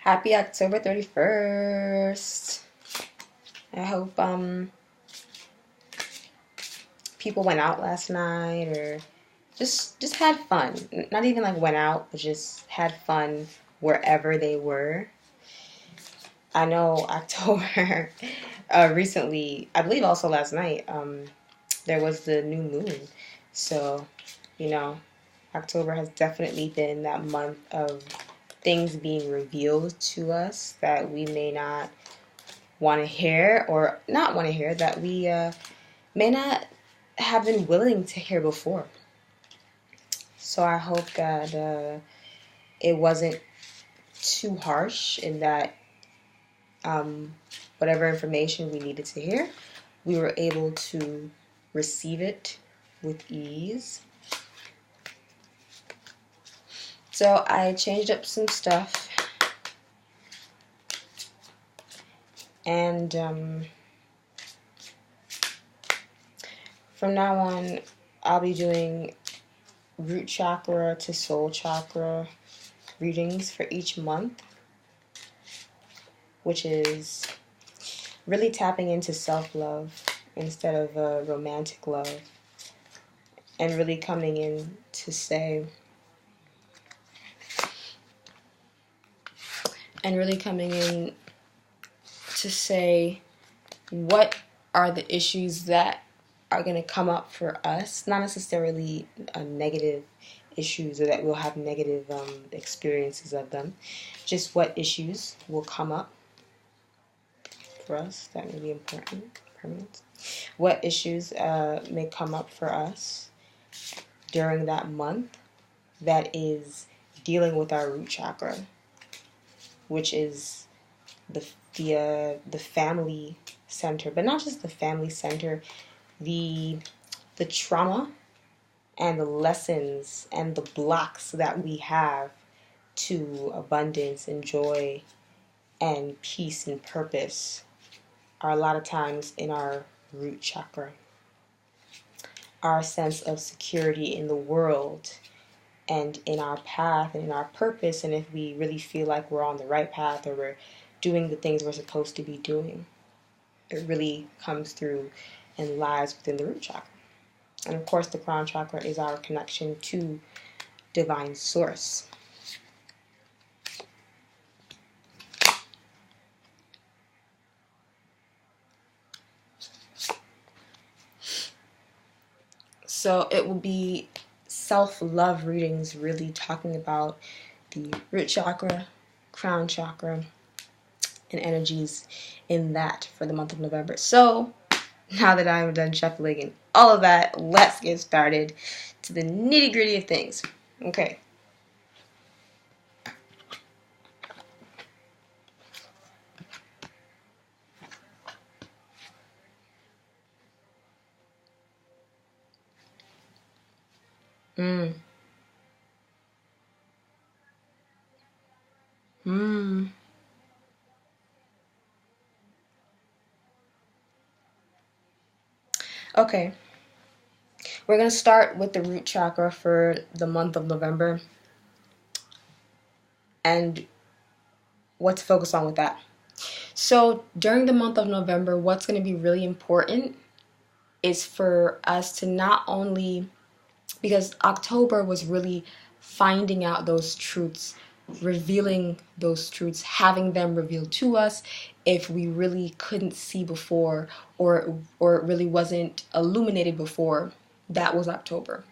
Happy October 31st. I hope people went out last night or just had fun. Not even like went out, but just had fun wherever they were. I know October recently, I believe also last night, there was the new moon. So, you know, October has definitely been that month of things being revealed to us that we may not want to hear or not want to hear, that we may not have been willing to hear before. So I hope that it wasn't too harsh and that whatever information we needed to hear, we were able to receive it with ease. So I changed up some stuff, and from now on I'll be doing root chakra to soul chakra readings for each month, which is really tapping into self-love instead of romantic love, and really coming in to say what are the issues that are going to come up for us, not necessarily negative issues or that we'll have negative experiences of them, just what issues will come up for us that may be important, permanent. What issues may come up for us during that month that is dealing with our root chakra, which is the family center, but not just the family center, the trauma and the lessons and the blocks that we have to abundance and joy and peace and purpose are a lot of times in our root chakra. Our sense of security in the world and in our path and in our purpose, and if we really feel like we're on the right path or we're doing the things we're supposed to be doing, it really comes through and lies within the root chakra. And of course, the crown chakra is our connection to divine source. So it will be self-love readings, really talking about the root chakra, crown chakra, and energies in that for the month of November. So now that I'm done shuffling and all of that, let's get started to the nitty-gritty of things. Okay. Mm. Mm. Okay. We're going to start with the root chakra for the month of November and what to focus on with that. So during the month of November, what's going to be really important is for us to not only, because October was really finding out those truths, revealing those truths, having them revealed to us if we really couldn't see before or it really wasn't illuminated before. That was October.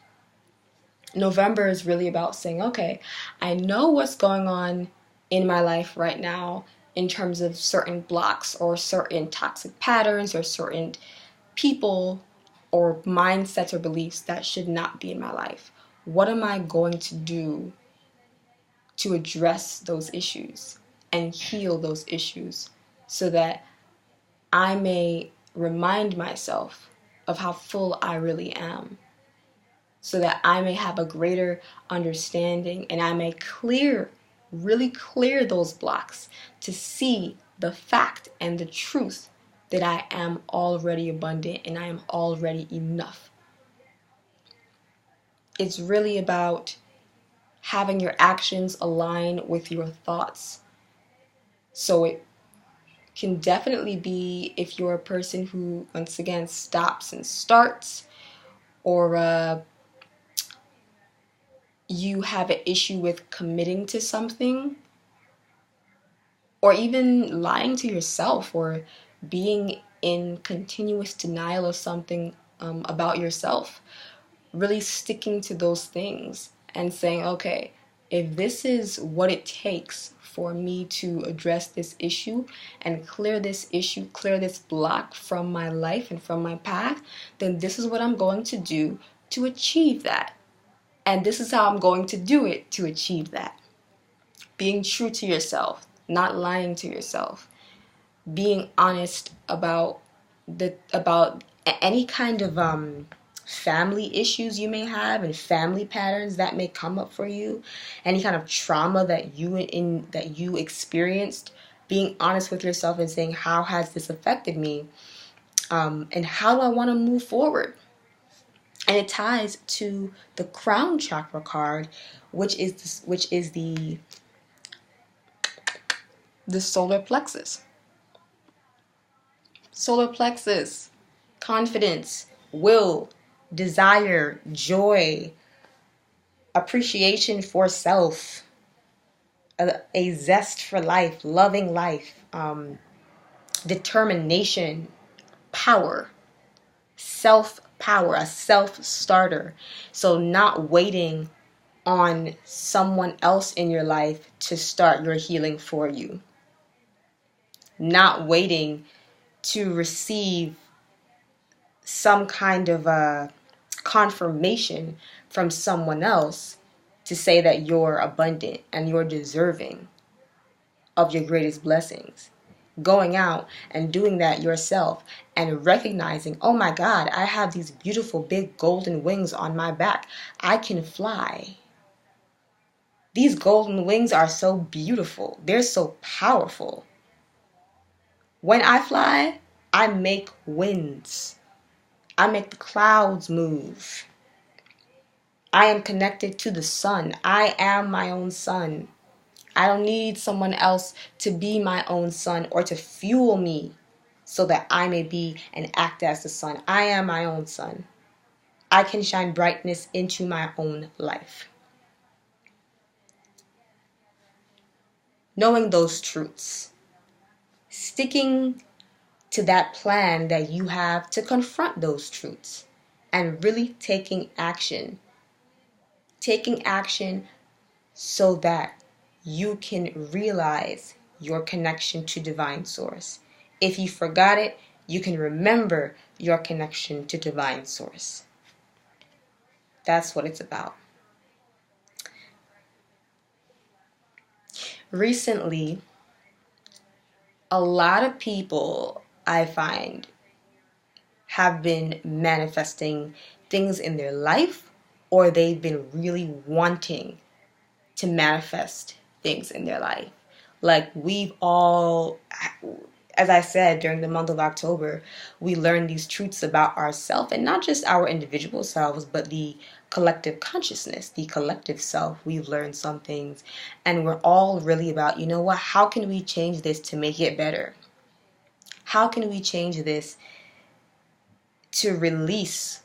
November is really about saying, okay, I know what's going on in my life right now in terms of certain blocks or certain toxic patterns or certain people or mindsets or beliefs that should not be in my life. What am I going to do to address those issues and heal those issues so that I may remind myself of how full I really am, so that I may have a greater understanding and I may really clear those blocks to see the fact and the truth that I am already abundant and I am already enough. It's really about having your actions align with your thoughts So it can definitely be if you're a person who, once again, stops and starts, or you have an issue with committing to something, or even lying to yourself, or being in continuous denial of something about yourself. Really sticking to those things and saying, okay, if this is what it takes for me to address this issue and clear this issue, clear this block from my life and from my path, then this is what I'm going to do to achieve that. And this is how I'm going to do it to achieve that. Being true to yourself, not lying to yourself, being honest about any kind of family issues you may have and family patterns that may come up for you, any kind of trauma that you experienced. Being honest with yourself and saying, how has this affected me, and how do I want to move forward? And it ties to the crown chakra card, which is the solar plexus. Solar plexus, confidence, will, desire, joy, appreciation for self, a zest for life, loving life, determination, power, self-power, a self-starter. So not waiting on someone else in your life to start your healing for you. Not waiting to receive some kind of a confirmation from someone else to say that you're abundant and you're deserving of your greatest blessings. Going out and doing that yourself and recognizing, oh my God, I have these beautiful big golden wings on my back. I can fly. These golden wings are so beautiful. They're so powerful. When I fly, I make winds. I make the clouds move. I am connected to the sun. I am my own sun. I don't need someone else to be my own sun or to fuel me so that I may be and act as the sun. I am my own sun. I can shine brightness into my own life. Knowing those truths, sticking to that plan that you have to confront those truths, and really taking action. Taking action so that you can realize your connection to divine source. If you forgot it, you can remember your connection to divine source. That's what it's about. Recently, a lot of people, I find, have been manifesting things in their life, or they've been really wanting to manifest things in their life. Like we've all, as I said, during the month of October, we learn these truths about ourselves, and not just our individual selves, but the collective consciousness, the collective self. We've learned some things, and we're all really about, you know what, how can we change this to make it better? How can we change this to release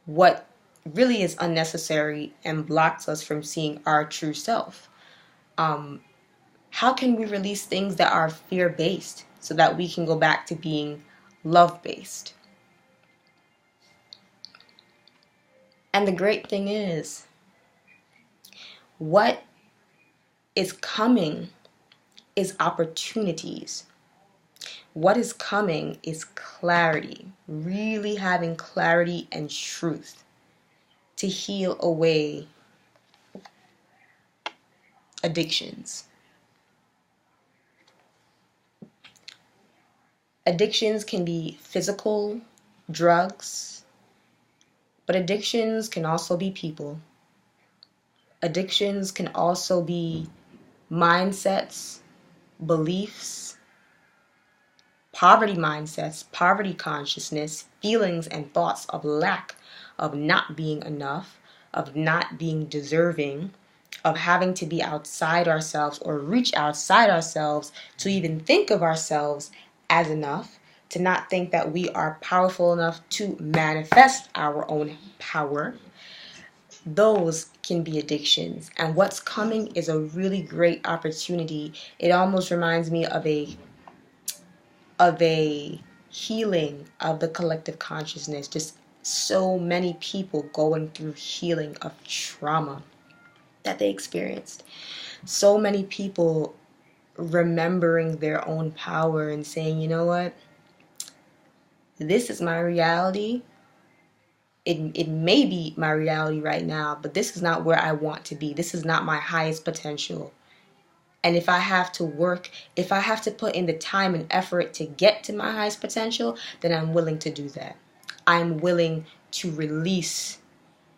what really is unnecessary and blocks us from seeing our true self? How can we release things that are fear-based so that we can go back to being love-based? And the great thing is, what is coming is opportunities. What is coming is clarity, really having clarity and truth to heal away addictions. Addictions can be physical, drugs, but addictions can also be people. Addictions can also be mindsets, beliefs, poverty mindsets, poverty consciousness, feelings and thoughts of lack, of not being enough, of not being deserving, of having to be outside ourselves or reach outside ourselves to even think of ourselves as enough, to not think that we are powerful enough to manifest our own power, those can be addictions. And what's coming is a really great opportunity. It almost reminds me of a healing of the collective consciousness. Just so many people going through healing of trauma that they experienced. So many people remembering their own power and saying, you know what? This is my reality. It may be my reality right now, but this is not where I want to be. This is not my highest potential. And if I have to work, if I have to put in the time and effort to get to my highest potential, then I'm willing to do that. I'm willing to release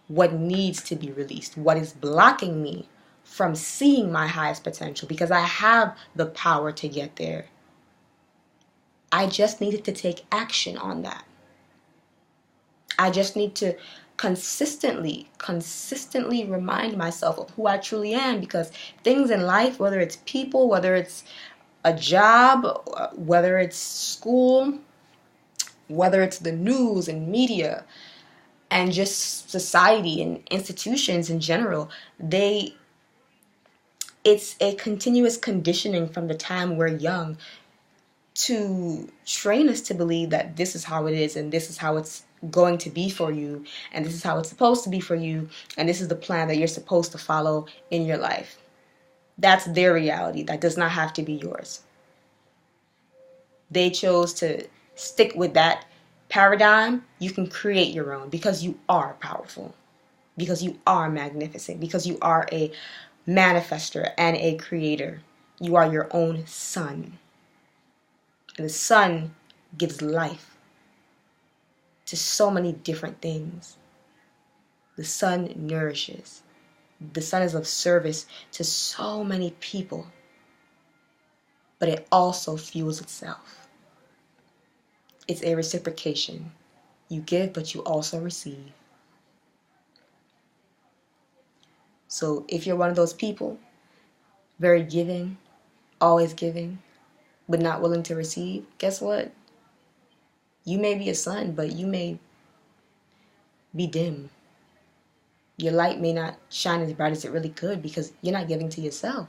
what needs to be released, what is blocking me from seeing my highest potential, because I have the power to get there. I just needed to take action on that. I just need to consistently remind myself of who I truly am, because things in life, whether it's people, whether it's a job, whether it's school, whether it's the news and media, and just society and institutions in general, it's a continuous conditioning from the time we're young to train us to believe that this is how it is, and this is how it's going to be for you, and this is how it's supposed to be for you, and this is the plan that you're supposed to follow in your life. That's their reality. That does not have to be yours. They chose to stick with that paradigm. You can create your own, because you are powerful, because you are magnificent, because you are a manifester and a creator. You are your own sun. And the sun gives life to so many different things. The sun nourishes. The sun is of service to so many people. But it also fuels itself. It's a reciprocation. You give, but you also receive. So if you're one of those people, very giving, always giving, but not willing to receive, guess what? You may be a sun, but you may be dim. Your light may not shine as bright as it really could, because you're not giving to yourself.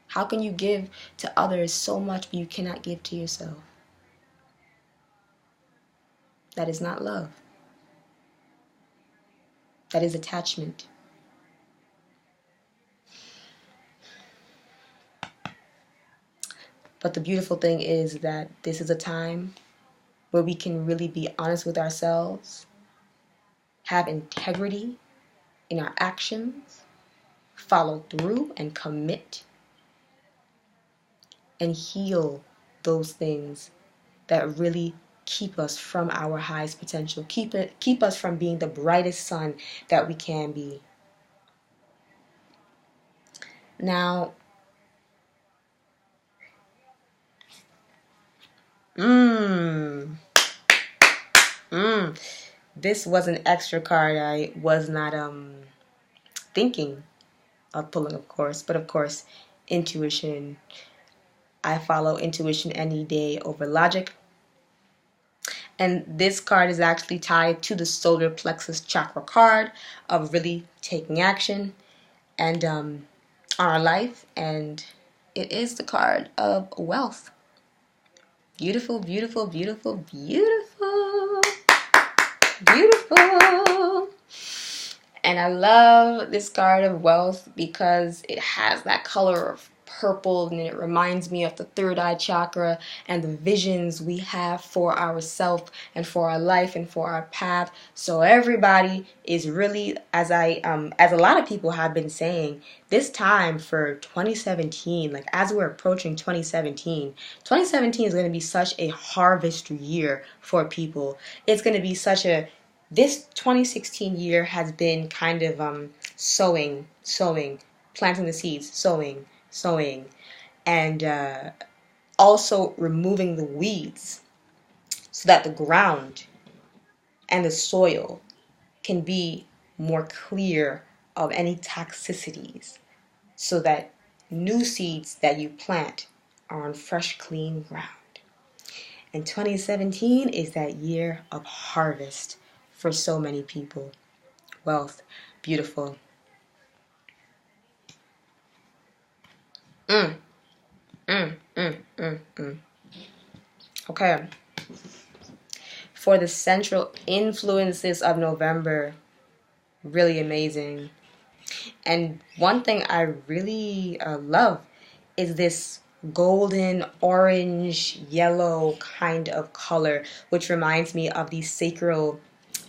How can you give to others so much, but you cannot give to yourself? That is not love. That is attachment. But the beautiful thing is that this is a time where we can really be honest with ourselves, have integrity in our actions, follow through and commit, and heal those things that really keep us from our highest potential, keep us from being the brightest sun that we can be. Now, this was an extra card I was not thinking of pulling, of course, but of course, intuition. I follow intuition any day over logic. And this card is actually tied to the solar plexus chakra card of really taking action and on our life. And it is the card of wealth. Beautiful, beautiful, beautiful, beautiful, beautiful. And I love this card of wealth because it has that color of purple, and it reminds me of the third eye chakra and the visions we have for ourselves and for our life and for our path. So everybody is really, as a lot of people have been saying, this time for 2017, like as we're approaching 2017 is going to be such a harvest year for people. It's going to be this 2016 year has been kind of sowing, planting the seeds, sowing, and also removing the weeds so that the ground and the soil can be more clear of any toxicities so that new seeds that you plant are on fresh, clean ground. And 2017 is that year of harvest for so many people. Wealth, beautiful. Mm, mm, mm, mm, mm. Okay. For the central influences of November, really amazing. And one thing I really love is this golden, orange, yellow kind of color, which reminds me of the sacral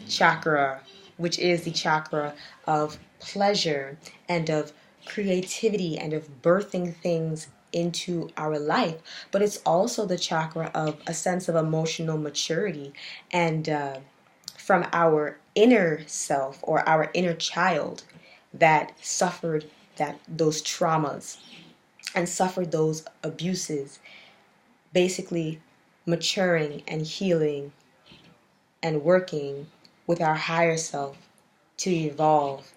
chakra, which is the chakra of pleasure and of creativity and of birthing things into our life. But it's also the chakra of a sense of emotional maturity and from our inner self or our inner child that suffered those traumas and suffered those abuses, basically maturing and healing and working with our higher self to evolve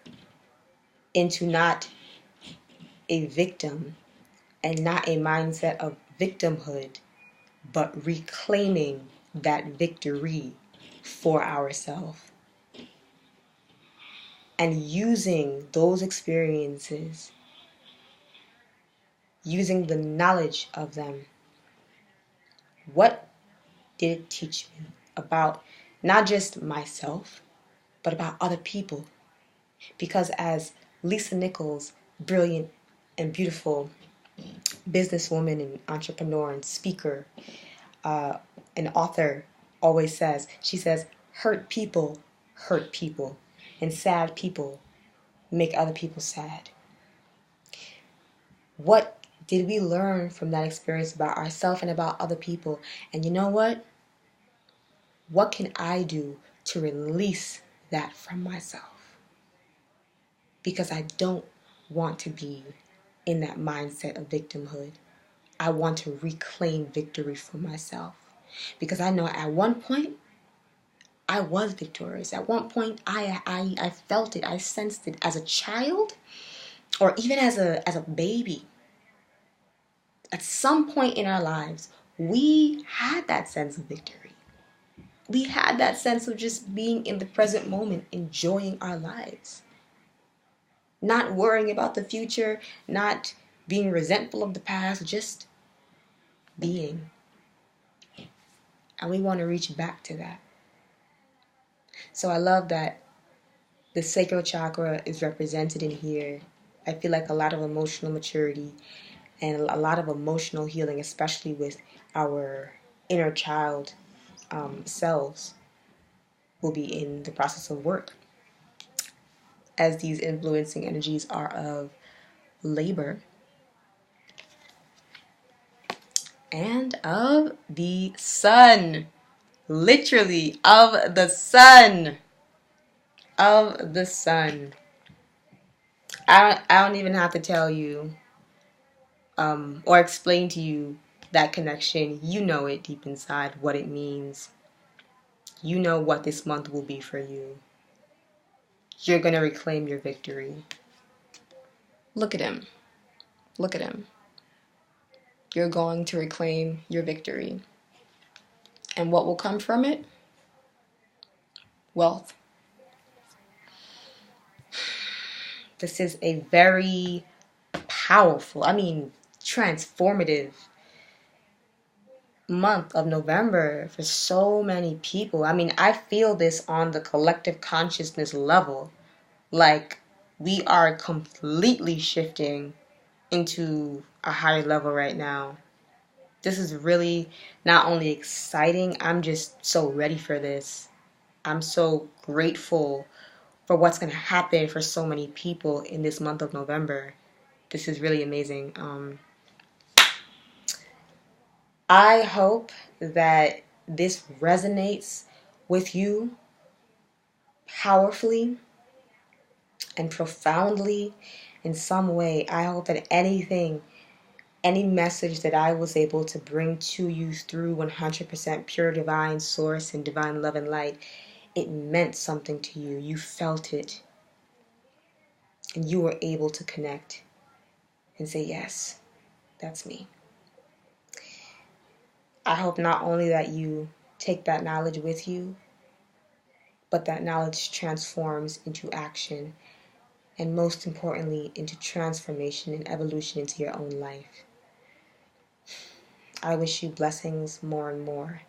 into not a victim and not a mindset of victimhood, but reclaiming that victory for ourselves and using those experiences, using the knowledge of them. What did it teach me about not just myself, but about other people? Because as Lisa Nichols, brilliant and beautiful businesswoman and entrepreneur and speaker, an author, always says, she says, hurt people, and sad people make other people sad. What did we learn from that experience about ourselves and about other people? And you know what? What can I do to release that from myself? Because I don't want to be in that mindset of victimhood. I want to reclaim victory for myself. Because I know at one point, I was victorious. At one point, I felt it. I sensed it as a child or even as a baby. At some point in our lives, we had that sense of victory. We had that sense of just being in the present moment, enjoying our lives. Not worrying about the future, not being resentful of the past, just being. And we want to reach back to that. So I love that the sacral chakra is represented in here. I feel like a lot of emotional maturity and a lot of emotional healing, especially with our inner child selves, will be in the process of work, as these influencing energies are of labor and of the sun. Literally, of the sun. Of the sun. I don't even have to tell you or explain to you that connection. You know it deep inside, what it means. You know what this month will be for you. You're going to reclaim your victory. Look at him. Look at him. You're going to reclaim your victory. And what will come from it? Wealth. This is a very powerful, transformative month of November for so many people. I feel this on the collective consciousness level. Like, we are completely shifting into a higher level right now. This is really not only exciting, I'm just so ready for this. I'm so grateful for what's going to happen for so many people in this month of November. This is really amazing. I hope that this resonates with you powerfully and profoundly in some way. I hope that any message that I was able to bring to you through 100% pure divine source and divine love and light, it meant something to you. You felt it. and you were able to connect and say, yes, that's me. I hope not only that you take that knowledge with you, but that knowledge transforms into action, and most importantly, into transformation and evolution into your own life. I wish you blessings more and more.